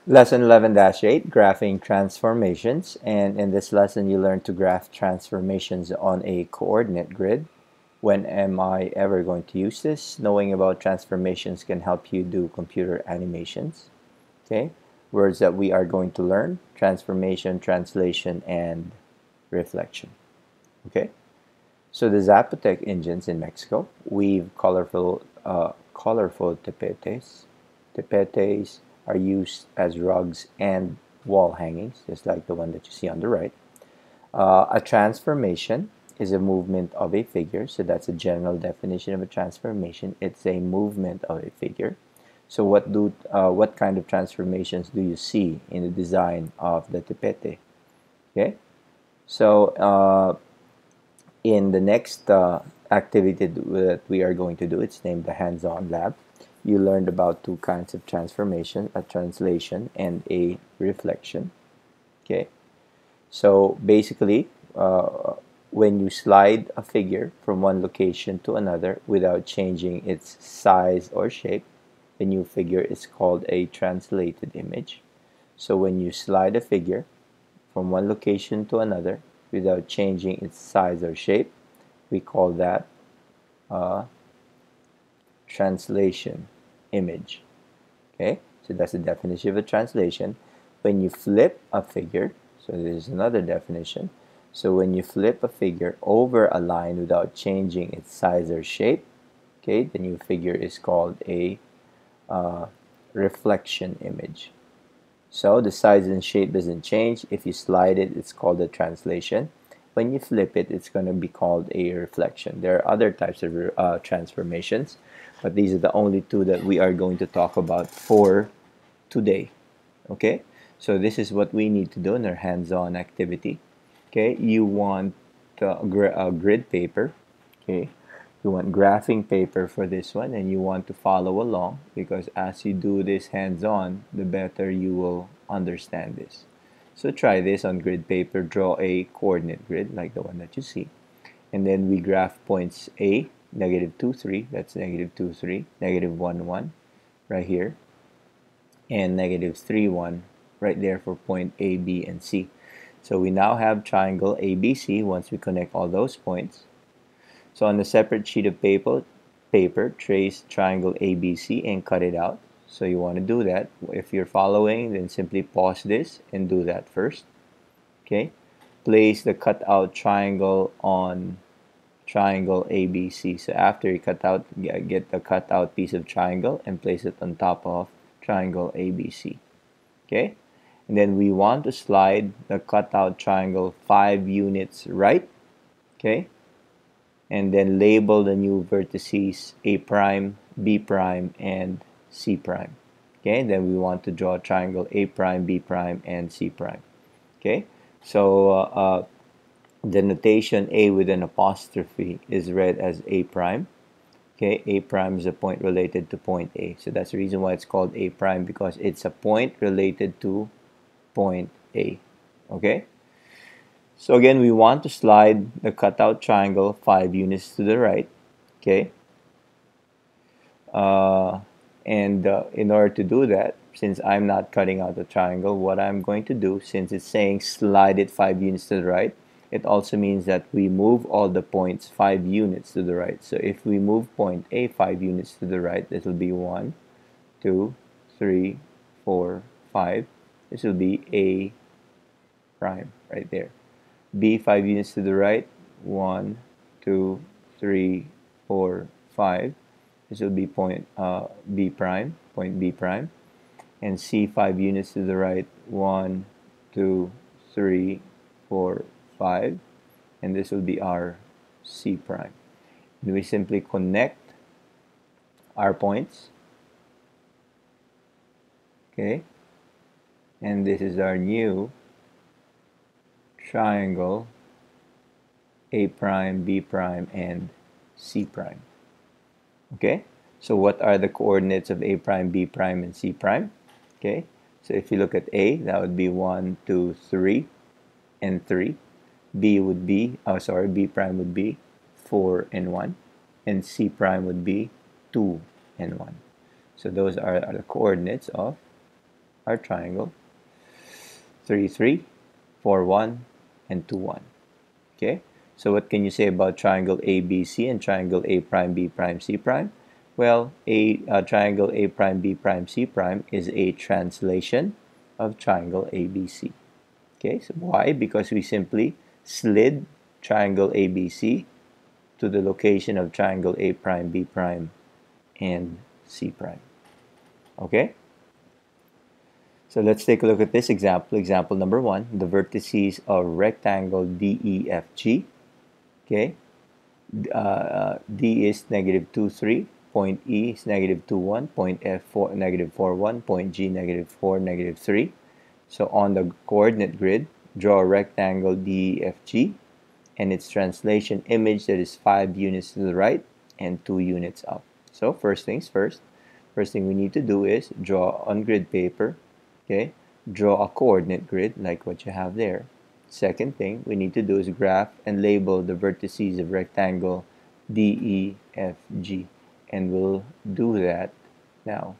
Lesson 11-8, Graphing Transformations. And in this lesson, you learn to graph transformations on a coordinate grid. When am I ever going to use this? Knowing about transformations can help you do computer animations. Okay, words that we are going to learn: transformation, translation, and reflection. Okay, so the Zapotec engines in Mexico weave colorful tapetes. Tapetes are used as rugs and wall hangings, just like the one that you see on the right. A transformation is a movement of a figure, so that's a general definition of a transformation. It's a movement of a figure. So what kind of transformations do you see in the design of the tapete? Okay, so in the next activity that we are going to do, it's named the hands-on lab. You learned about two kinds of transformation: a translation and a reflection. Okay, so basically, when you slide a figure from one location to another without changing its size or shape, the new figure is called a translated image. So when you slide a figure from one location to another without changing its size or shape, we call that a translation image. Okay, so that's the definition of a translation. When you flip a figure, so there's another definition. So when you flip a figure over a line without changing its size or shape, okay, the new figure is called a reflection image. So the size and shape doesn't change. If you slide it, it's called a translation. When you flip it, it's going to be called a reflection. There are other types of transformations, but these are the only two that we are going to talk about for today. Okay, so this is what we need to do in our hands-on activity. Okay, you want a grid paper. Okay, you want graphing paper for this one, and you want to follow along, because as you do this hands-on, the better you will understand this. So try this on grid paper. Draw a coordinate grid like the one that you see, and then we graph points A, negative 2, 3, that's negative 2, 3, negative 1, 1 right here, and negative 3, 1 right there for point A, B, and C. So we now have triangle ABC once we connect all those points. So on a separate sheet of paper, trace triangle ABC and cut it out. So you want to do that. If you're following, then simply pause this and do that first. Okay. Place the cut out triangle on triangle ABC. So after you cut out, get the cut out piece of triangle and place it on top of triangle ABC. Okay. And then we want to slide the cut out triangle 5 units right. Okay, and then label the new vertices A prime, B prime, and C prime. Okay, then we want to draw a triangle A prime, B prime, and C prime. Okay, so the notation A with an apostrophe is read as A prime. Okay, A prime is a point related to point A. So that's the reason why it's called A prime, because it's a point related to point A. Okay, so again, we want to slide the cutout triangle 5 units to the right. Okay, and in order to do that, since I'm not cutting out the triangle, what I'm going to do, since it's saying slide it 5 units to the right, it also means that we move all the points 5 units to the right. So if we move point A 5 units to the right, this will be 1, 2, 3, 4, 5. This will be A prime right there. B 5 units to the right, 1, 2, 3, 4, 5. This will be point B prime, point B prime. And C 5 units to the right, 1, 2, 3, 4, 5. And this will be our C prime. And we simply connect our points. Okay. And this is our new triangle A prime, B prime, and C prime. Okay, so what are the coordinates of A prime, B prime, and C prime? Okay, so if you look at A, that would be 1, 2, 3, and 3. B would be, B prime would be 4 and 1, and C prime would be 2 and 1. So those are the coordinates of our triangle. 3, 3, 4, 1, and 2, 1. Okay, so what can you say about triangle ABC and triangle A prime, B prime, C prime? Well, triangle A prime, B prime, C prime is a translation of triangle ABC. Okay, so why? Because we simply slid triangle ABC to the location of triangle A prime, B prime, and C prime. Okay? So let's take a look at this example. Example number 1, the vertices of rectangle DEFG. Okay? D is negative 2, 3. Point E is negative 2, 1. Point F, negative 4, 1. Point G, negative 4, negative 3. So on the coordinate grid, draw a rectangle DEFG and its translation image that is 5 units to the right and 2 units up. So first things first. First thing we need to do is draw on grid paper. Okay, draw a coordinate grid like what you have there. Second thing we need to do is graph and label the vertices of rectangle DEFG, and we'll do that now.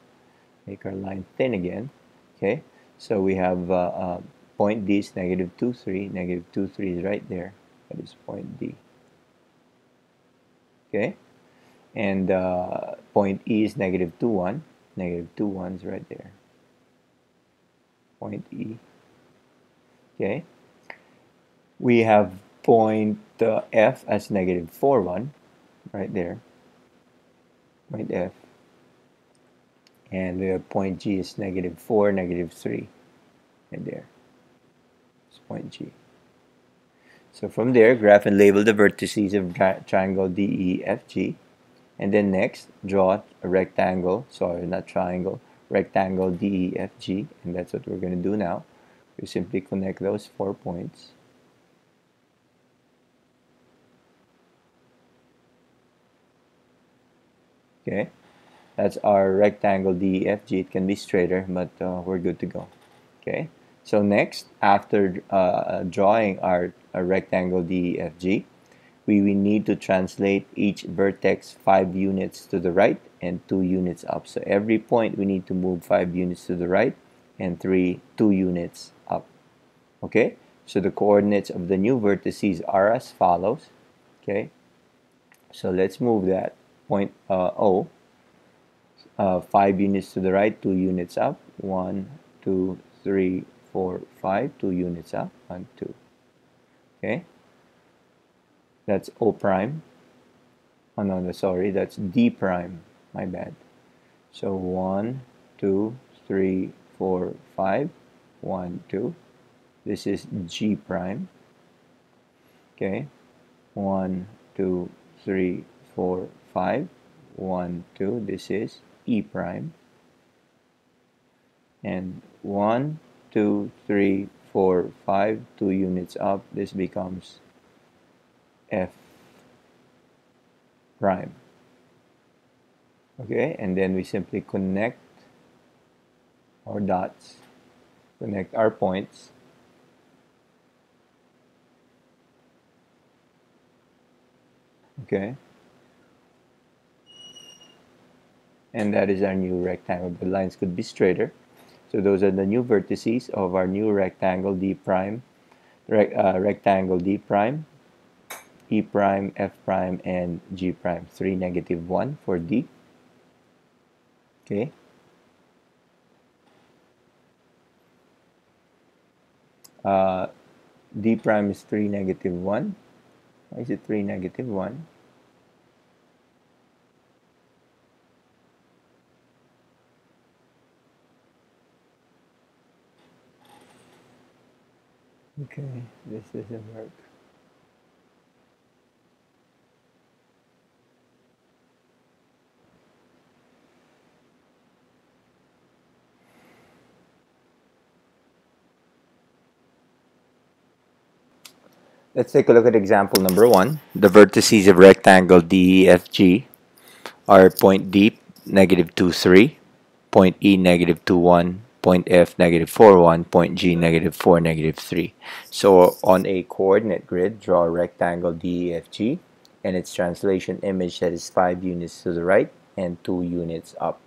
Make our line thin again. Okay, so we have point D is negative 2, 3. Negative 2, 3 is right there. That is point D. Okay, and point E is negative 2, 1. Negative 2, 1 is right there. Point E. Okay, we have point F as negative 4, 1 right there. Point F. And we have point G is negative 4, negative 3 right there. It's point G. So from there, graph and label the vertices of triangle DEFG. And then next, draw a rectangle, sorry, not triangle, rectangle DEFG, and that's what we're going to do now. We simply connect those 4 points. Okay, that's our rectangle DEFG. It can be straighter, but we're good to go. Okay, so next, after drawing our rectangle DEFG, we need to translate each vertex 5 units to the right and 2 units up. So every point we need to move 5 units to the right and 2 units up. Okay, so the coordinates of the new vertices are as follows. Okay, so let's move that point O, 5 units to the right, 2 units up. 1, 2, 3, 4, 5, 2 units up. 1, 2. Okay, that's O prime. Oh no, sorry, that's D prime. My bad. So 1, 2, 3, 4, 5. 1, 2. This is G prime. Okay, 1, 2, 3, 4, 5. 1, 2. This is E prime. And 1, 2, 3, 4, 5. 2 units up. This becomes F prime. Okay, and then we simply connect our dots, connect our points. Okay, and that is our new rectangle. The lines could be straighter. So those are the new vertices of our new rectangle D prime, rectangle D prime, E prime, F prime, and G prime. 3, negative 1 for D. Okay. D prime is 3, negative 1. Why is it 3, negative 1? Okay, this doesn't work. Let's take a look at example number 1. The vertices of rectangle DEFG are point D, negative 2, 3, point E, negative 2, 1, point F, negative 4, 1, point G, negative 4, negative 3. So on a coordinate grid, draw a rectangle DEFG and its translation image that is 5 units to the right and 2 units up.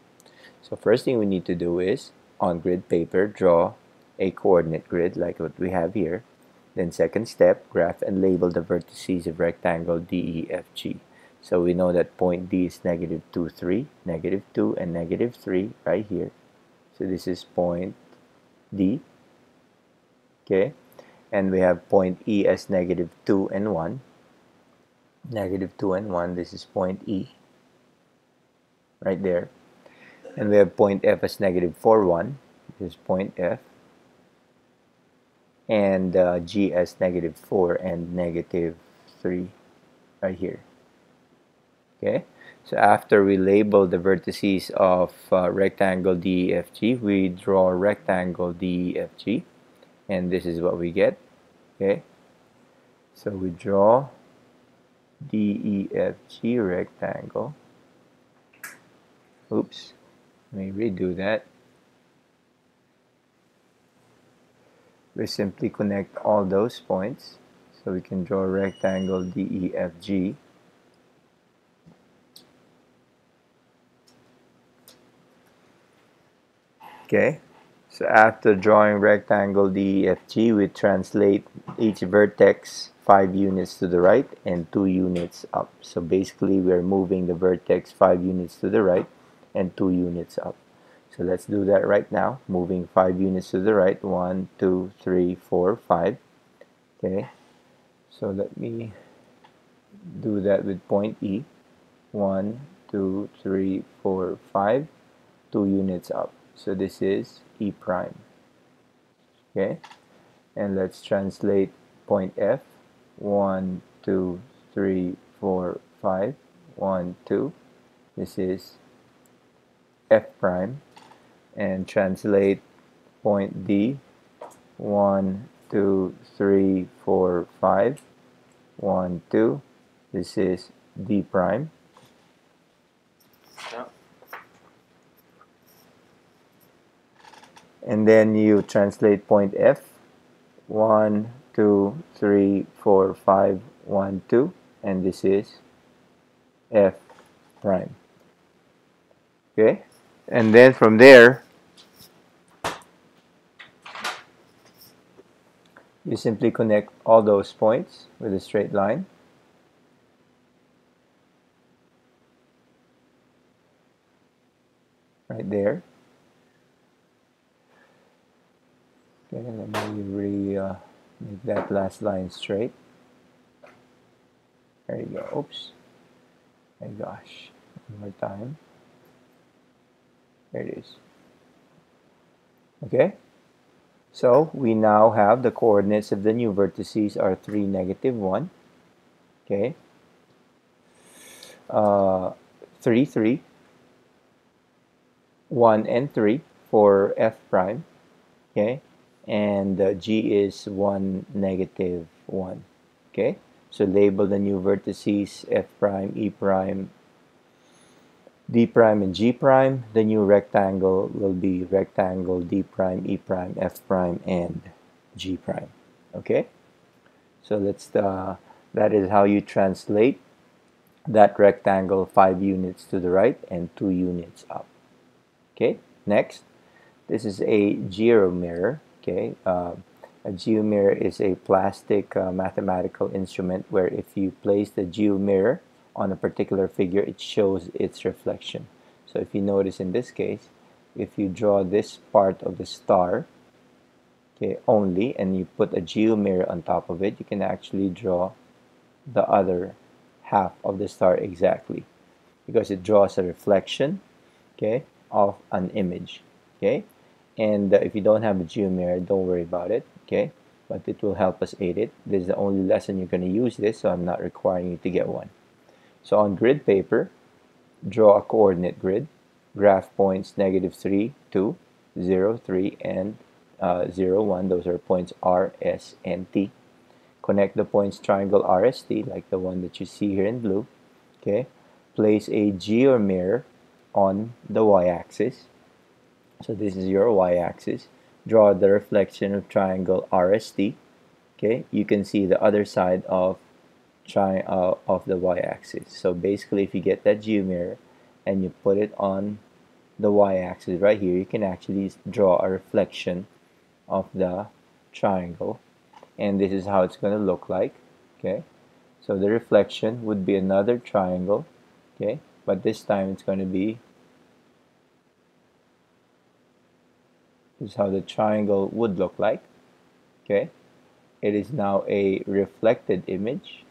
So first thing we need to do is on grid paper, draw a coordinate grid like what we have here. Then second step, graph and label the vertices of rectangle DEFG. So we know that point D is negative 2, 3, negative 2, and negative 3 right here. So this is point D, okay? And we have point E as negative 2 and 1. Negative 2 and 1, this is point E, right there. And we have point F as negative 4, 1. This is point F. And G as negative 4 and negative 3 right here. Okay, so after we label the vertices of rectangle DEFG, we draw rectangle DEFG, and this is what we get. Okay, so we draw DEFG rectangle. Oops, let me redo that. We simply connect all those points, so we can draw rectangle DEFG. Okay, so after drawing rectangle DEFG, we translate each vertex 5 units to the right and 2 units up. So basically, we're moving the vertex 5 units to the right and 2 units up. So let's do that right now. Moving 5 units to the right. 1, 2, 3, 4, 5. Okay, so let me do that with point E. 1, 2, 3, 4, 5. 2 units up. So this is E prime. Okay, and let's translate point F. 1, 2, 3, 4, 5. 1, 2. This is F prime. And translate point D. 1, 2, 3, 4, 5. 1, 2. This is D prime. And then you translate point F. 1, 2, 3, 4, 5, 1, 2. And this is F prime. Okay? And then from there, you simply connect all those points with a straight line. Right there. Okay, let me make that last line straight. There you go. Oops. My gosh. One more time. There it is. Okay. So we now have the coordinates of the new vertices are 3, negative 1. Okay. 3, 3. 1 and 3 for F prime. Okay. And G is 1, negative 1. Okay, so label the new vertices F prime, E prime, D prime, and G prime. The new rectangle will be rectangle D prime, E prime, F prime, and G prime. Okay, so that is how you translate that rectangle 5 units to the right and 2 units up. Okay, next, this is a geomirror. Okay, a geomirror is a plastic mathematical instrument where if you place the geomirror on a particular figure, it shows its reflection. So if you notice in this case, if you draw this part of the star, okay, only, and you put a geomirror on top of it, you can actually draw the other half of the star exactly, because it draws a reflection, okay, of an image. Okay, and if you don't have a geomirror, don't worry about it. Okay, but it will help us aid it. This is the only lesson you're going to use this, so I'm not requiring you to get one. So on grid paper, draw a coordinate grid. Graph points negative 3, 2, 0, 3, and 0, 1. Those are points R, S, and T. Connect the points triangle RST, like the one that you see here in blue. Okay, place a geomirror on the y-axis. So this is your y-axis. Draw the reflection of triangle RST. Okay, you can see the other side of the y-axis. So basically, if you get that geomirror and you put it on the y-axis right here, you can actually draw a reflection of the triangle, and this is how it's going to look like. Okay, so the reflection would be another triangle. Okay, but this time it's going to be, this is how the triangle would look like. Okay, it is now a reflected image.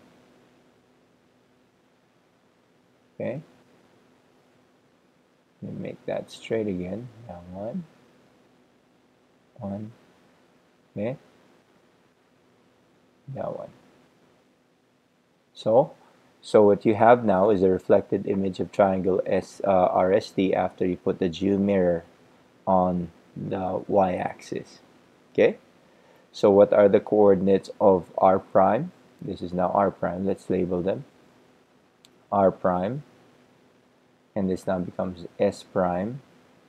Okay, let me make that straight again. Now one, okay, that one. So what you have now is a reflected image of triangle RST after you put the geomirror on the y-axis. Okay, so what are the coordinates of r prime? This is now r prime. Let's label them r prime, and this now becomes s prime,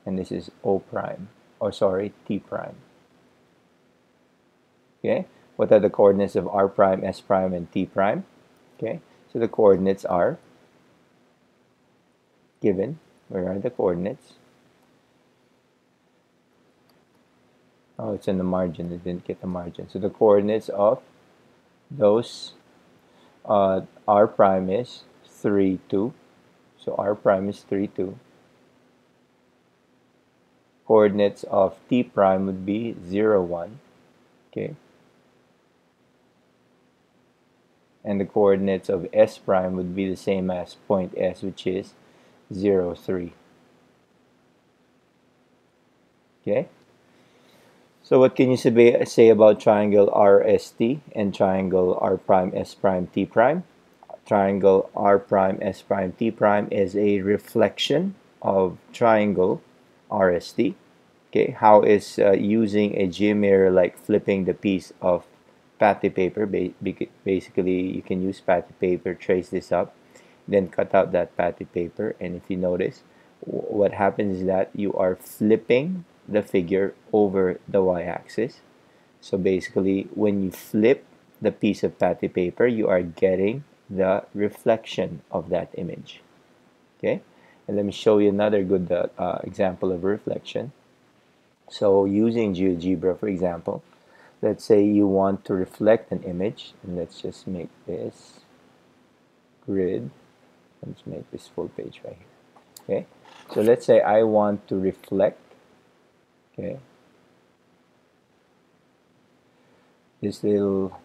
and this is o prime, or sorry, t prime. Okay, what are the coordinates of r prime, s prime, and t prime? Okay, so the coordinates are given. Where are the coordinates? Oh, it's in the margin. It didn't get the margin. So the coordinates of those r prime is 3, 2. So r prime is 3, 2. Coordinates of t prime would be 0, 1. Okay. And the coordinates of s prime would be the same as point S, which is 0, 3. Okay. So what can you say about triangle RST and triangle R prime S prime T prime? Triangle R prime S prime T prime is a reflection of triangle RST. Okay, how is using a geomirror like flipping the piece of patty paper? Basically, you can use patty paper, trace this up, then cut out that patty paper, and if you notice, what happens is that you are flipping the figure over the y-axis. So basically, when you flip the piece of patty paper, you are getting the reflection of that image. Okay, and let me show you another good example of reflection. So using GeoGebra, for example, let's say you want to reflect an image, and let's just make this grid. Let's make this full page right here. Okay, so let's say I want to reflect, okay, this little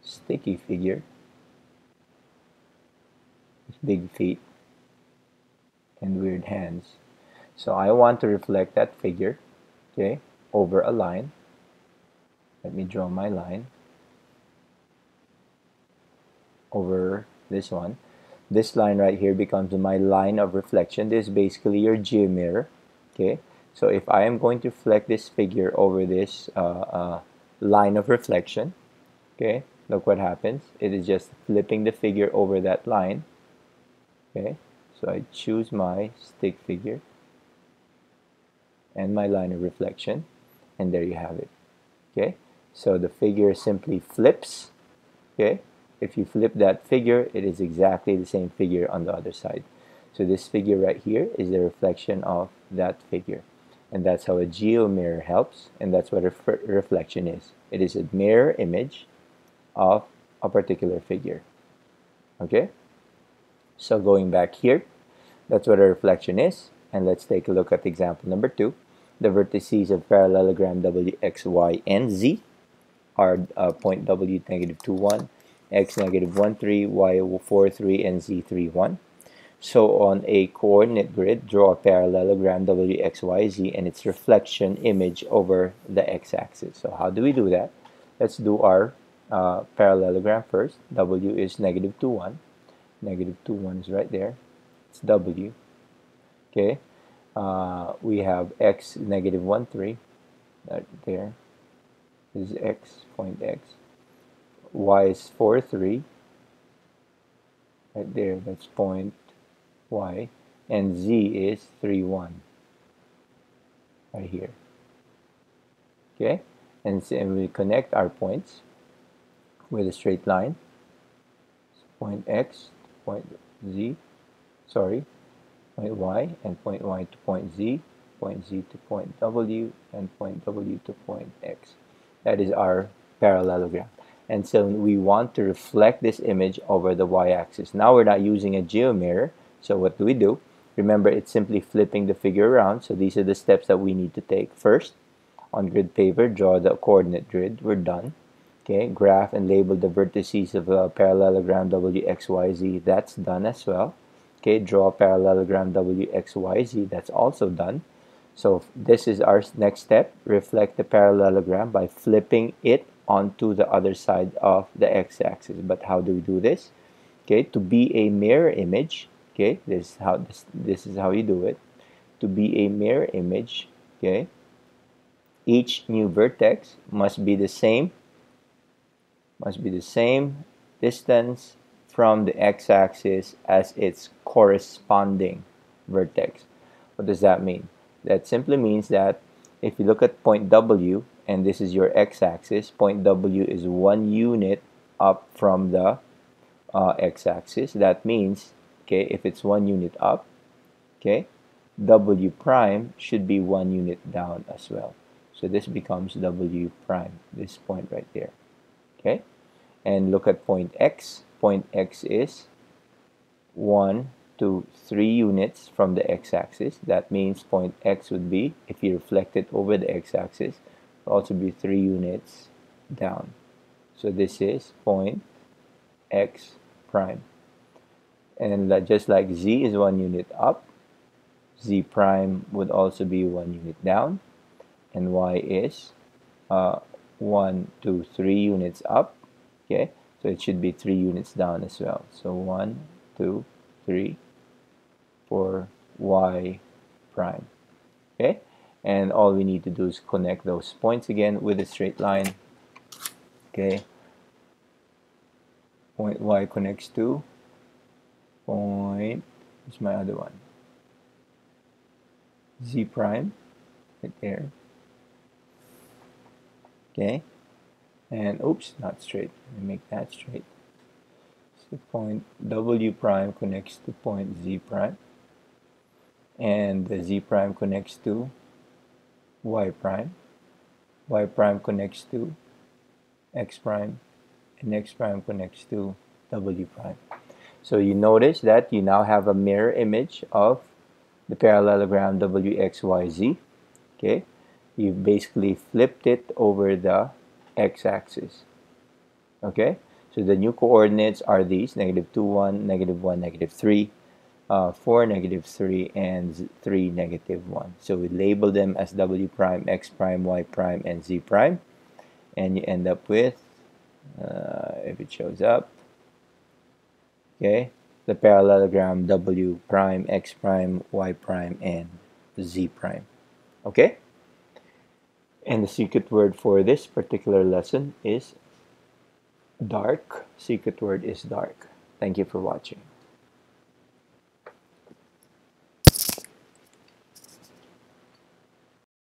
sticky figure, with big feet and weird hands. So I want to reflect that figure, okay, over a line. Let me draw my line over this one. This line right here becomes my line of reflection. This is basically your geomirror. Okay, so if I am going to reflect this figure over this line of reflection, okay, look what happens. It is just flipping the figure over that line. Okay, so I choose my stick figure and my line of reflection, and there you have it. Okay, so the figure simply flips. Okay, if you flip that figure, it is exactly the same figure on the other side. So this figure right here is the reflection of that figure, and that's how a geomirror helps, and that's what a reflection is. It is a mirror image of a particular figure. Okay, so going back here, that's what a reflection is, and let's take a look at example number 2. The vertices of parallelogram W, X, Y, and Z are point W negative 2, 1, X negative 1, 3, Y 4, 3, and Z 3, 1. So on a coordinate grid, draw a parallelogram W, X, Y, Z and its reflection image over the x-axis. So how do we do that? Let's do our parallelogram first. W is negative 2, 1. Negative 2, 1 is right there. It's W. Okay. We have X negative 1, 3. Right there. This is X, point X. Y is 4, 3. Right there, that's point Y. And Z is 3, 1. Right here. Okay? And we connect our points with a straight line. So point X, point Z. Sorry. point Y, and point Y to point Z to point W, and point W to point X. That is our parallelogram. And so we want to reflect this image over the y-axis. Now we're not using a geomirror, so what do we do? Remember, it's simply flipping the figure around, so these are the steps that we need to take. First, on grid paper, draw the coordinate grid. We're done. Okay, graph and label the vertices of a parallelogram WXYZ. That's done as well. Okay, draw a parallelogram WXYZ. That's also done. So this is our next step. Reflect the parallelogram by flipping it onto the other side of the x-axis. But how do we do this? Okay, to be a mirror image. Okay, this is how you do it. To be a mirror image. Okay, each new vertex must be the same distance from the x-axis as its corresponding vertex. What does that mean? That simply means that if you look at point W, and this is your x-axis, point W is 1 unit up from the x-axis. That means, okay, if it's 1 unit up, okay, W prime should be 1 unit down as well. So this becomes W prime, this point right there. Okay, and look at point X. Point X is 1 to 3 units from the x-axis. That means point X would be, if you reflect it over the x-axis, will also be 3 units down. So this is point X prime. And just like Z is 1 unit up, Z prime would also be 1 unit down, and Y is 1 to 3 units up. Okay, so it should be 3 units down as well. So 1, 2, 3 for Y prime. Okay, and all we need to do is connect those points again with a straight line. Okay, point Y connects to point, what's my other one? Z prime, right there. Okay, and oops, not straight. Let me make that straight. So point W prime connects to point Z prime, and the Z prime connects to Y prime. Y prime connects to X prime, and X prime connects to W prime. So you notice that you now have a mirror image of the parallelogram WXYZ. Okay, you've basically flipped it over the x-axis. Okay, so the new coordinates are these: -2, 1, -1, -3, 4, -3, and 3, -1. So we label them as W prime, X prime, Y prime, and Z prime, and you end up with, if it shows up, okay, the parallelogram W prime, X prime, Y prime, and Z prime. Okay, and the secret word for this particular lesson is dark. Secret word is dark. Thank you for watching.